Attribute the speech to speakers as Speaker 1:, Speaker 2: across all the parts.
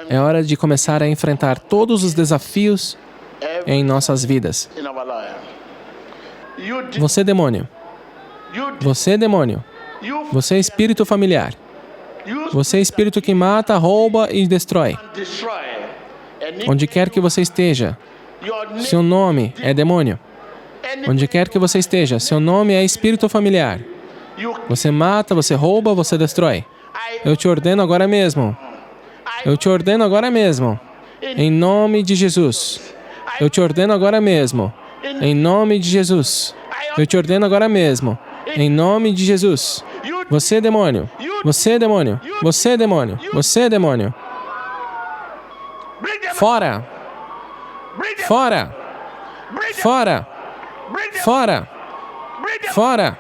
Speaker 1: É hora de começar a enfrentar todos os desafios em nossas vidas. Você, demônio. Você, demônio. Você, espírito familiar. Você, espírito que mata, rouba e destrói. Onde quer que você esteja, seu nome é demônio. Onde quer que você esteja, seu nome é espírito familiar. Você mata, você rouba, você destrói. Eu te ordeno agora mesmo. Eu te ordeno agora mesmo. Em nome de Jesus. Eu te ordeno agora mesmo. Em nome de Jesus. Eu te ordeno agora mesmo. Em nome de Jesus. Você, demônio. Você, demônio. Você, demônio. Você, demônio. Fora. Fora. Fora. Fora. Fora.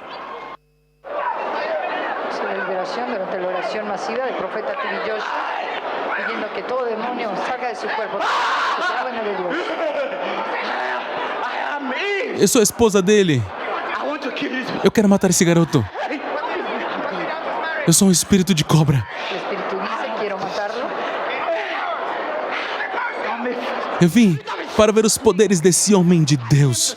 Speaker 2: Liberación durante la oración masiva del profeta T.B. Joshua, pidiendo que todo demonio salga de su cuerpo.
Speaker 3: Eu sou a esposa dele. Eu quero matar esse garoto. Eu sou um espírito de cobra. Eu vim para ver os poderes desse homem de Deus.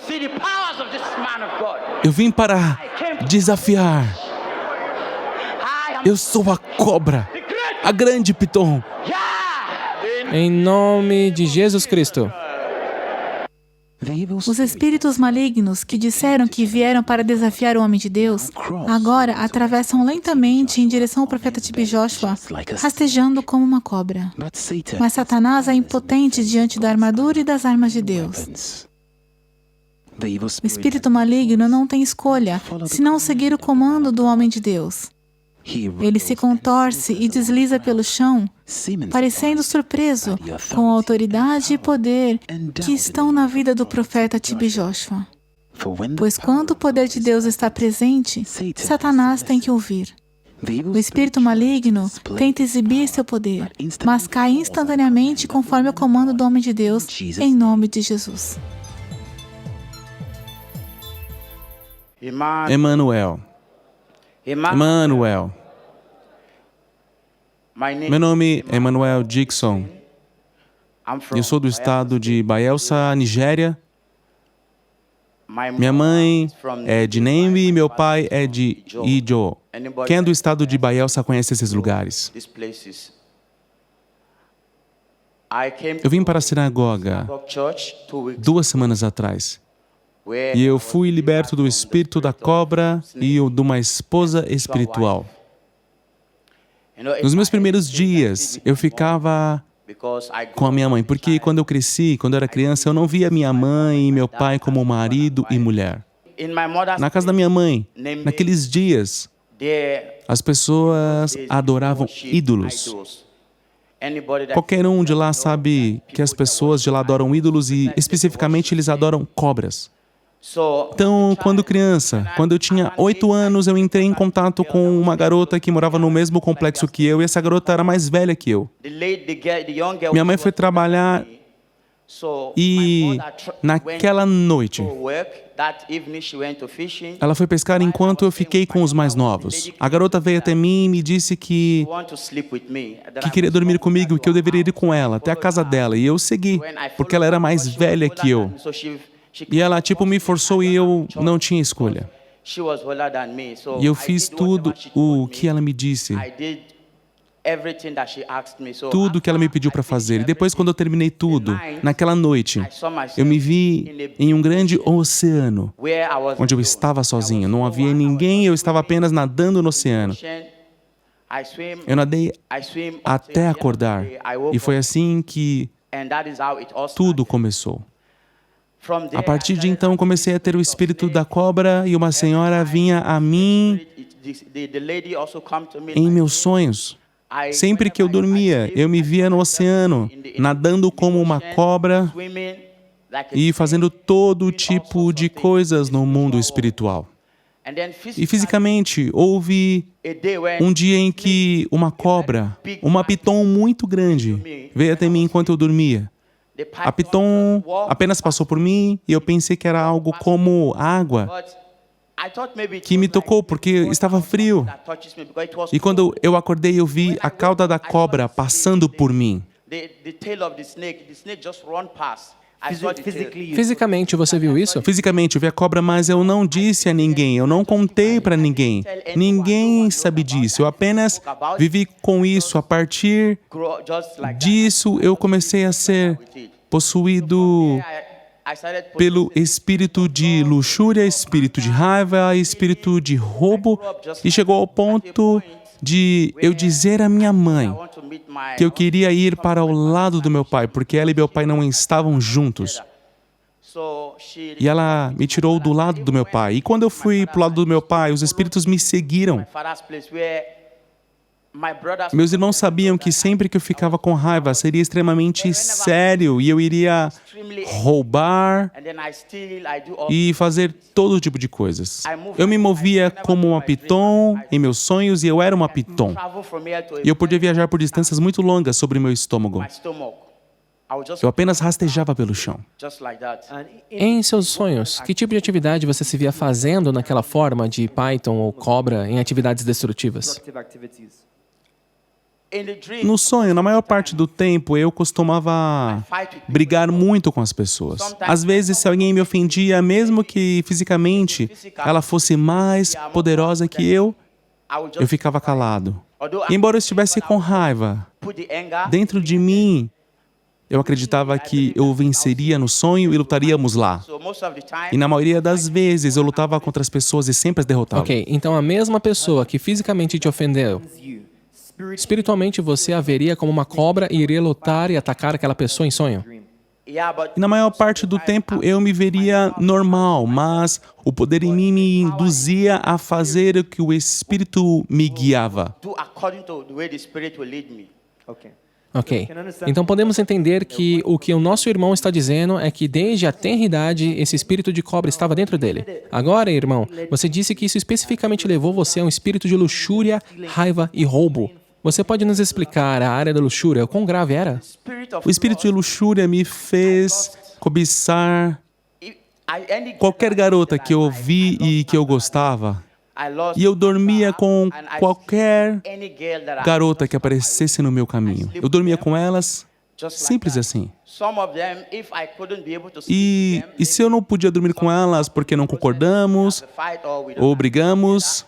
Speaker 3: Eu vim para desafiar. Eu sou a cobra, a grande Piton.
Speaker 1: Em nome de Jesus Cristo.
Speaker 4: Os espíritos malignos que disseram que vieram para desafiar o homem de Deus, agora atravessam lentamente em direção ao profeta T.B. Joshua, rastejando como uma cobra. Mas Satanás é impotente diante da armadura e das armas de Deus. O espírito maligno não tem escolha, senão seguir o comando do homem de Deus. Ele se contorce e desliza pelo chão, parecendo surpreso com a autoridade e poder que estão na vida do profeta T.B. Joshua. Pois quando o poder de Deus está presente, Satanás tem que ouvir. O espírito maligno tenta exibir seu poder, mas cai instantaneamente conforme o comando do homem de Deus, em nome de Jesus.
Speaker 3: Emmanuel. Emmanuel. Meu nome é Emmanuel Dixon. Eu sou do estado de Bayelsa, Nigéria. Minha mãe é de Nembe e meu pai é de Ijo. Quem é do estado de Bayelsa conhece esses lugares? Eu vim para a sinagoga 2 semanas atrás. E eu fui liberto do espírito da cobra e de uma esposa espiritual. Nos meus primeiros dias, eu ficava com a minha mãe, porque quando eu cresci, quando eu era criança, eu não via minha mãe e meu pai como marido e mulher. Na casa da minha mãe, naqueles dias, as pessoas adoravam ídolos. Qualquer um de lá sabe que as pessoas de lá adoram ídolos e, especificamente, eles adoram cobras. Então, quando criança, quando eu tinha 8 anos, eu entrei em contato com uma garota que morava no mesmo complexo que eu, e essa garota era mais velha que eu. Minha mãe foi trabalhar e, naquela noite, ela foi pescar enquanto eu fiquei com os mais novos. A garota veio até mim e me disse que queria dormir comigo e que eu deveria ir com ela até a casa dela. E eu segui, porque ela era mais velha que eu. E ela, me forçou e eu não tinha escolha. E eu fiz tudo o que ela me disse. Tudo o que ela me pediu para fazer. E depois, quando eu terminei tudo, naquela noite, eu me vi em um grande oceano, onde eu estava sozinho. Não havia ninguém, eu estava apenas nadando no oceano. Eu nadei até acordar. E foi assim que tudo começou. A partir de então, comecei a ter o espírito da cobra e uma senhora vinha a mim em meus sonhos. Sempre que eu dormia, eu me via no oceano, nadando como uma cobra e fazendo todo tipo de coisas no mundo espiritual. E fisicamente, houve um dia em que uma cobra, uma piton muito grande, veio até mim enquanto eu dormia. A piton apenas passou por mim e eu pensei que era algo como água. que me tocou porque estava frio. E quando eu acordei, eu vi a cauda da cobra passando por mim.
Speaker 1: Fisicamente, você viu isso?
Speaker 3: Fisicamente, eu vi a cobra, mas eu não disse a ninguém, eu não contei para ninguém. Ninguém sabe disso, eu apenas vivi com isso. A partir disso, eu comecei a ser possuído pelo espírito de luxúria, espírito de raiva, espírito de roubo, e chegou ao ponto de eu dizer à minha mãe que eu queria ir para o lado do meu pai, porque ela e meu pai não estavam juntos. E ela me tirou do lado do meu pai. E quando eu fui para o lado do meu pai, os espíritos me seguiram. Meus irmãos sabiam que sempre que eu ficava com raiva seria extremamente sério e eu iria roubar e fazer todo tipo de coisas. Eu me movia como uma piton em meus sonhos e eu era uma piton. E eu podia viajar por distâncias muito longas sobre meu estômago. Eu apenas rastejava pelo chão.
Speaker 1: Em seus sonhos, que tipo de atividade você se via fazendo naquela forma de python ou cobra em atividades destrutivas?
Speaker 3: No sonho, na maior parte do tempo, eu costumava brigar muito com as pessoas. Às vezes, se alguém me ofendia, mesmo que fisicamente ela fosse mais poderosa que eu ficava calado. Embora eu estivesse com raiva, dentro de mim, eu acreditava que eu venceria no sonho e lutaríamos lá. E na maioria das vezes, eu lutava contra as pessoas e sempre as derrotava.
Speaker 1: Ok, então a mesma pessoa que fisicamente te ofendeu, espiritualmente você a veria como uma cobra e iria lutar e atacar aquela pessoa em sonho?
Speaker 3: E na maior parte do tempo eu me veria normal, mas o poder em mim me induzia a fazer o que o Espírito me guiava.
Speaker 1: Ok. Então podemos entender que o que o nosso irmão está dizendo é que desde a tenra idade esse espírito de cobra estava dentro dele. Agora, irmão, você disse que isso especificamente levou você a um espírito de luxúria, raiva e roubo. Você pode nos explicar a área da luxúria, o quão grave era?
Speaker 3: O espírito de luxúria me fez cobiçar qualquer garota que eu vi e que eu gostava. E eu dormia com qualquer garota que aparecesse no meu caminho. Eu dormia com elas, simples assim. E se eu não podia dormir com elas porque não concordamos ou brigamos,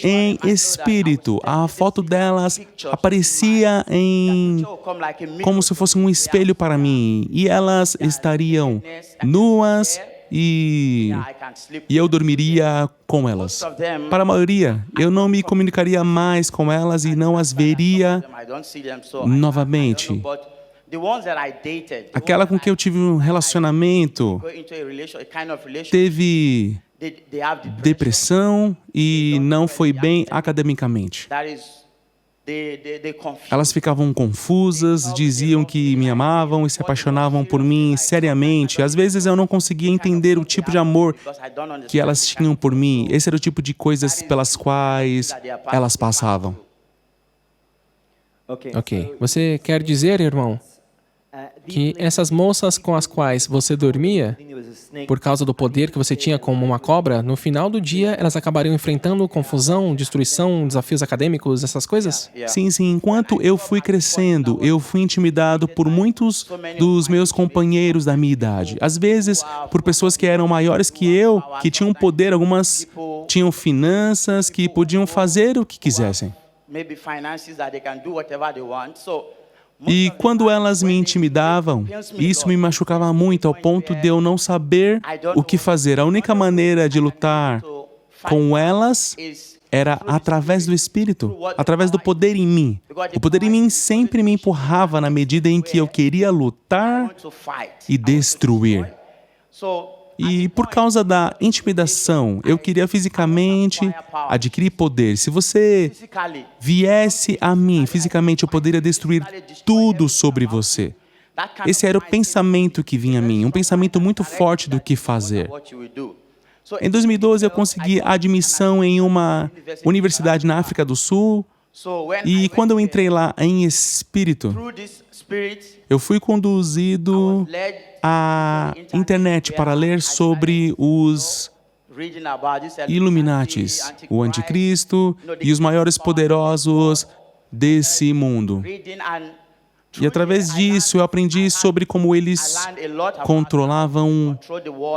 Speaker 3: em espírito, a foto delas aparecia como se fosse um espelho para mim. E elas estariam nuas e eu dormiria com elas. Para a maioria, eu não me comunicaria mais com elas e não as veria novamente. Aquela com quem eu tive um relacionamento teve depressão e não foi bem academicamente. Elas ficavam confusas, diziam que me amavam e se apaixonavam por mim seriamente. Às vezes eu não conseguia entender o tipo de amor que elas tinham por mim. Esse era o tipo de coisas pelas quais elas passavam.
Speaker 1: Ok. Você quer dizer, irmão, que essas moças com as quais você dormia, por causa do poder que você tinha como uma cobra, no final do dia elas acabariam enfrentando confusão, destruição, desafios acadêmicos, essas coisas?
Speaker 3: Sim, sim. Enquanto eu fui crescendo, eu fui intimidado por muitos dos meus companheiros da minha idade. Às vezes, por pessoas que eram maiores que eu, que tinham poder, algumas tinham finanças, que podiam fazer o que quisessem. E quando elas me intimidavam, isso me machucava muito ao ponto de eu não saber o que fazer. A única maneira de lutar com elas era através do Espírito, através do poder em mim. O poder em mim sempre me empurrava na medida em que eu queria lutar e destruir. E por causa da intimidação, eu queria fisicamente adquirir poder. Se você viesse a mim fisicamente, eu poderia destruir tudo sobre você. Esse era o pensamento que vinha a mim, um pensamento muito forte do que fazer. Em 2012, eu consegui admissão em uma universidade na África do Sul. E quando eu entrei lá em espírito, eu fui conduzido à internet para ler sobre os Illuminatis, o anticristo e os maiores poderosos desse mundo. E através disso eu aprendi sobre como eles controlavam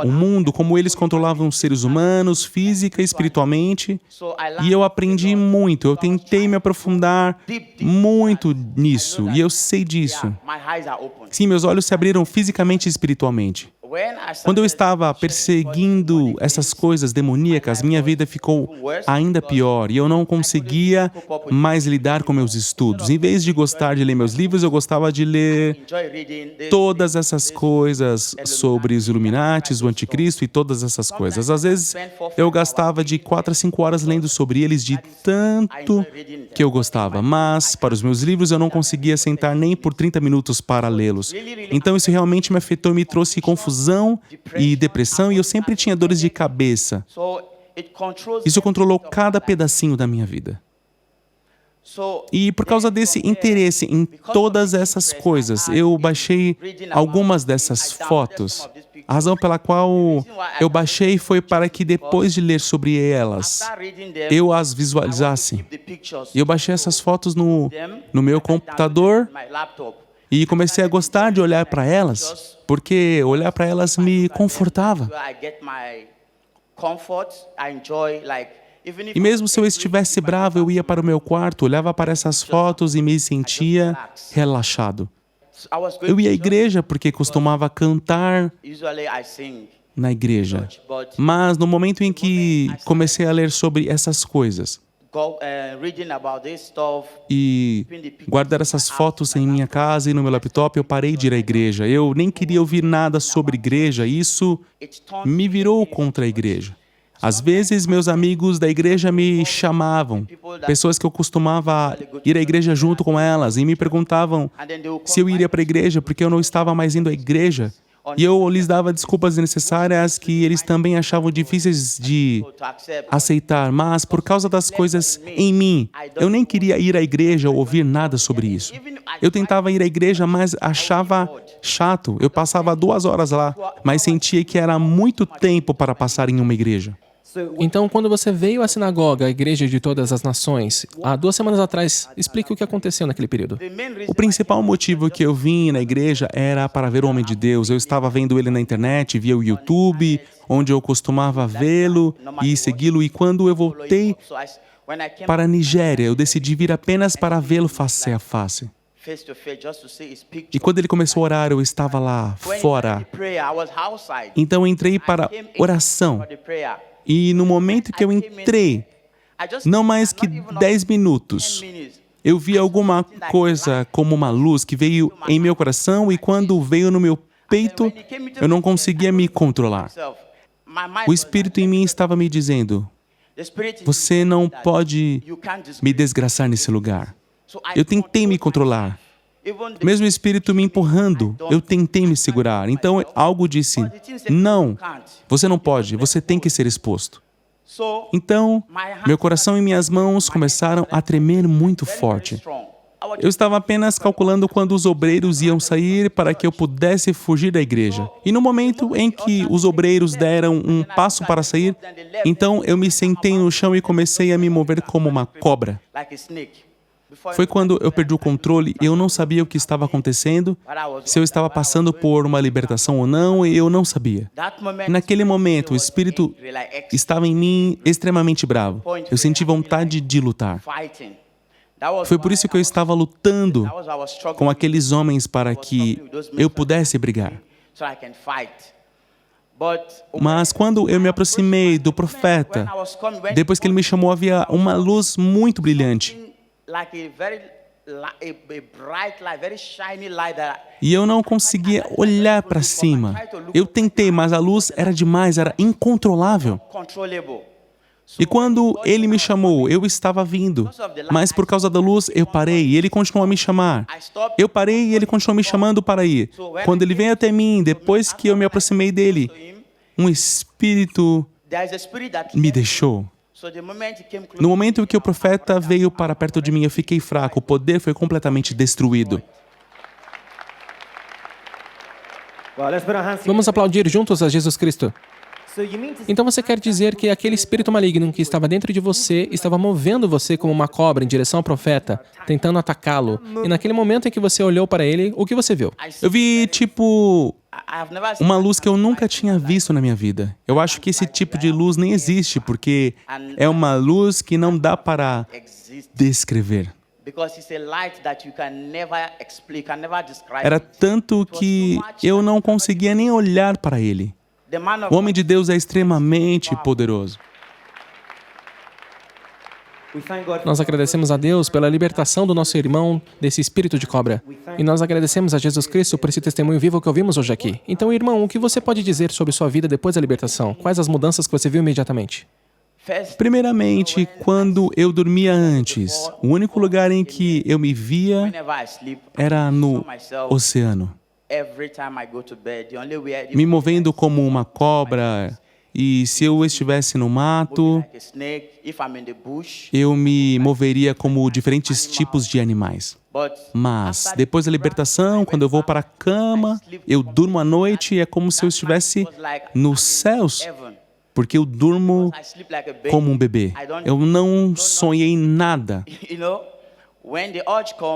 Speaker 3: o mundo, como eles controlavam os seres humanos, física e espiritualmente. E eu aprendi muito, eu tentei me aprofundar muito nisso, e eu sei disso. Sim, meus olhos se abriram fisicamente e espiritualmente. Quando eu estava perseguindo essas coisas demoníacas, minha vida ficou ainda pior e eu não conseguia mais lidar com meus estudos. Em vez de gostar de ler meus livros, eu gostava de ler todas essas coisas sobre os Illuminatis, o Anticristo e todas essas coisas. Às vezes, eu gastava de 4 a 5 horas lendo sobre eles de tanto que eu gostava, mas para os meus livros eu não conseguia sentar nem por 30 minutos para lê-los. Então isso realmente me afetou e me trouxe confusão e depressão, e eu sempre tinha dores de cabeça. Isso controlou cada pedacinho da minha vida. E por causa desse interesse em todas essas coisas, eu baixei algumas dessas fotos. A razão pela qual eu baixei foi para que depois de ler sobre elas, eu as visualizasse. E eu baixei essas fotos no meu computador e comecei a gostar de olhar para elas, porque olhar para elas me confortava. E mesmo se eu estivesse bravo, eu ia para o meu quarto, olhava para essas fotos e me sentia relaxado. Eu ia à igreja porque costumava cantar na igreja. Mas no momento em que comecei a ler sobre essas coisas e guardar essas fotos em minha casa e no meu laptop, eu parei de ir à igreja. Eu nem queria ouvir nada sobre igreja. Isso me virou contra a igreja. Às vezes, meus amigos da igreja me chamavam, pessoas que eu costumava ir à igreja junto com elas, e me perguntavam se eu iria para a igreja porque eu não estava mais indo à igreja. E eu lhes dava desculpas necessárias que eles também achavam difíceis de aceitar, mas por causa das coisas em mim, eu nem queria ir à igreja ou ouvir nada sobre isso. Eu tentava ir à igreja, mas achava chato. Eu passava 2 horas lá, mas sentia que era muito tempo para passar em uma igreja.
Speaker 1: Então, quando você veio à sinagoga, a Igreja de Todas as Nações, há 2 semanas atrás, explique o que aconteceu naquele período.
Speaker 3: O principal motivo que eu vim na igreja era para ver o homem de Deus. Eu estava vendo ele na internet, via o YouTube, onde eu costumava vê-lo e segui-lo. E quando eu voltei para a Nigéria, eu decidi vir apenas para vê-lo face a face. E quando ele começou a orar, eu estava lá fora. Então eu entrei para oração. E no momento que eu entrei, não mais que 10 minutos, eu vi alguma coisa como uma luz que veio em meu coração, e quando veio no meu peito, eu não conseguia me controlar. O Espírito em mim estava me dizendo: você não pode me desgraçar nesse lugar. Eu tentei me controlar. Mesmo o Espírito me empurrando, eu tentei me segurar. Então algo disse: não, você não pode, você tem que ser exposto. Então, meu coração e minhas mãos começaram a tremer muito forte. Eu estava apenas calculando quando os obreiros iam sair para que eu pudesse fugir da igreja. E no momento em que os obreiros deram um passo para sair, então eu me sentei no chão e comecei a me mover como uma cobra. Foi quando eu perdi o controle e eu não sabia o que estava acontecendo, se eu estava passando por uma libertação ou não, e eu não sabia. Naquele momento, o Espírito estava em mim extremamente bravo. Eu senti vontade de lutar. Foi por isso que eu estava lutando com aqueles homens para que eu pudesse brigar. Mas quando eu me aproximei do profeta, depois que ele me chamou, havia uma luz muito brilhante. E eu não conseguia olhar para cima. Eu tentei, mas a luz era demais, era incontrolável. E quando ele me chamou, eu estava vindo. Mas por causa da luz, eu parei e ele continuou a me chamar. Eu parei e ele continuou me chamando para ir. Quando ele veio até mim, depois que eu me aproximei dele, um espírito me deixou. No momento em que o profeta veio para perto de mim, eu fiquei fraco. O poder foi completamente destruído.
Speaker 1: Vamos aplaudir juntos a Jesus Cristo. Então você quer dizer que aquele espírito maligno que estava dentro de você estava movendo você como uma cobra em direção ao profeta, tentando atacá-lo. E naquele momento em que você olhou para ele, o que você viu?
Speaker 3: Eu vi, tipo, uma luz que eu nunca tinha visto na minha vida. Eu acho que esse tipo de luz nem existe, porque é uma luz que não dá para descrever. Era tanto que eu não conseguia nem olhar para ele. O homem de Deus é extremamente poderoso.
Speaker 1: Nós agradecemos a Deus pela libertação do nosso irmão desse espírito de cobra. E nós agradecemos a Jesus Cristo por esse testemunho vivo que ouvimos hoje aqui. Então, irmão, o que você pode dizer sobre sua vida depois da libertação? Quais as mudanças que você viu imediatamente?
Speaker 3: Primeiramente, quando eu dormia antes, o único lugar em que eu me via era no oceano, me movendo como uma cobra. E se eu estivesse no mato, eu me moveria como diferentes tipos de animais. Mas, depois da libertação, quando eu vou para a cama, eu durmo à noite e é como se eu estivesse nos céus, porque eu durmo como um bebê. Eu não sonhei nada.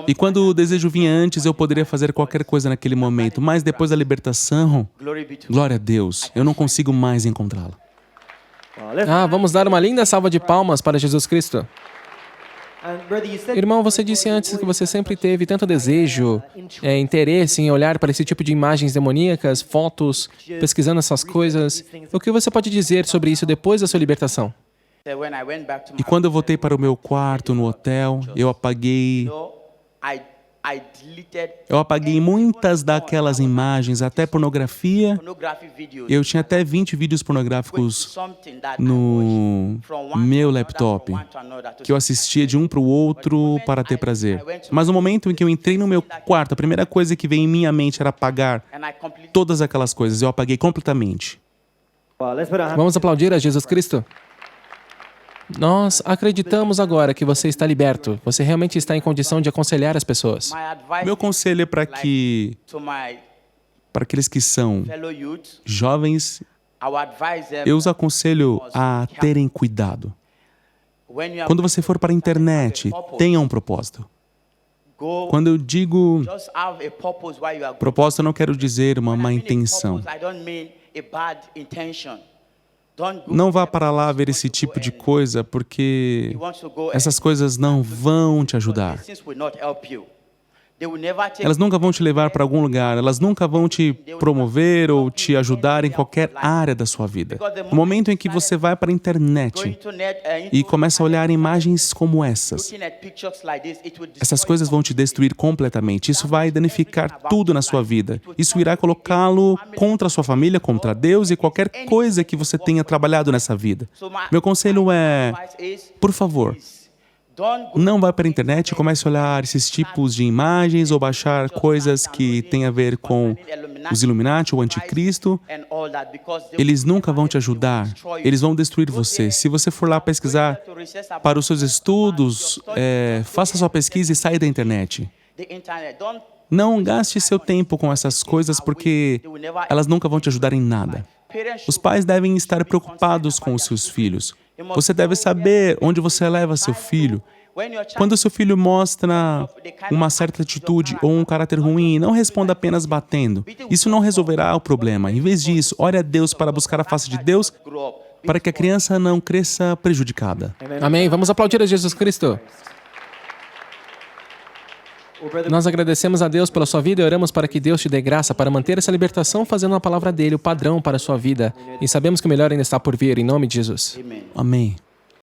Speaker 3: E quando o desejo vinha antes, eu poderia fazer qualquer coisa naquele momento, mas depois da libertação, glória a Deus, eu não consigo mais encontrá-lo.
Speaker 1: Vamos dar uma linda salva de palmas para Jesus Cristo. Irmão, você disse antes que você sempre teve tanto desejo, interesse em olhar para esse tipo de imagens demoníacas, fotos, pesquisando essas coisas. O que você pode dizer sobre isso depois da sua libertação?
Speaker 3: E quando eu voltei para o meu quarto no hotel, eu apaguei muitas daquelas imagens, até pornografia. Eu tinha até 20 vídeos pornográficos no meu laptop, que eu assistia de um para o outro para ter prazer. Mas no momento em que eu entrei no meu quarto, a primeira coisa que veio em minha mente era apagar todas aquelas coisas. Eu apaguei completamente.
Speaker 1: Vamos aplaudir a Jesus Cristo? Nós acreditamos agora que você está liberto. Você realmente está em condição de aconselhar as pessoas.
Speaker 3: Meu conselho é para aqueles que são jovens, eu os aconselho a terem cuidado. Quando você for para a internet, tenha um propósito. Quando eu digo propósito, eu não quero dizer uma má intenção. Não vá para lá ver esse tipo de coisa, porque essas coisas não vão te ajudar. Elas nunca vão te levar para algum lugar, elas nunca vão te promover ou te ajudar em qualquer área da sua vida. No momento em que você vai para a internet e começa a olhar imagens como essas coisas vão te destruir completamente. Isso vai danificar tudo na sua vida. Isso irá colocá-lo contra a sua família, contra Deus e qualquer coisa que você tenha trabalhado nessa vida. Meu conselho é, por favor, não vá para a internet e comece a olhar esses tipos de imagens ou baixar coisas que têm a ver com os Illuminati ou o Anticristo. Eles nunca vão te ajudar. Eles vão destruir você. Se você for lá pesquisar para os seus estudos, faça sua pesquisa e saia da internet. Não gaste seu tempo com essas coisas porque elas nunca vão te ajudar em nada. Os pais devem estar preocupados com os seus filhos. Você deve saber onde você leva seu filho. Quando seu filho mostra uma certa atitude ou um caráter ruim, não responda apenas batendo. Isso não resolverá o problema. Em vez disso, ore a Deus para buscar a face de Deus para que a criança não cresça prejudicada.
Speaker 1: Amém. Vamos aplaudir a Jesus Cristo. Nós agradecemos a Deus pela sua vida e oramos para que Deus te dê graça para manter essa libertação, fazendo a palavra dele o padrão para a sua vida. E sabemos que o melhor ainda está por vir, em nome de Jesus.
Speaker 3: Amém.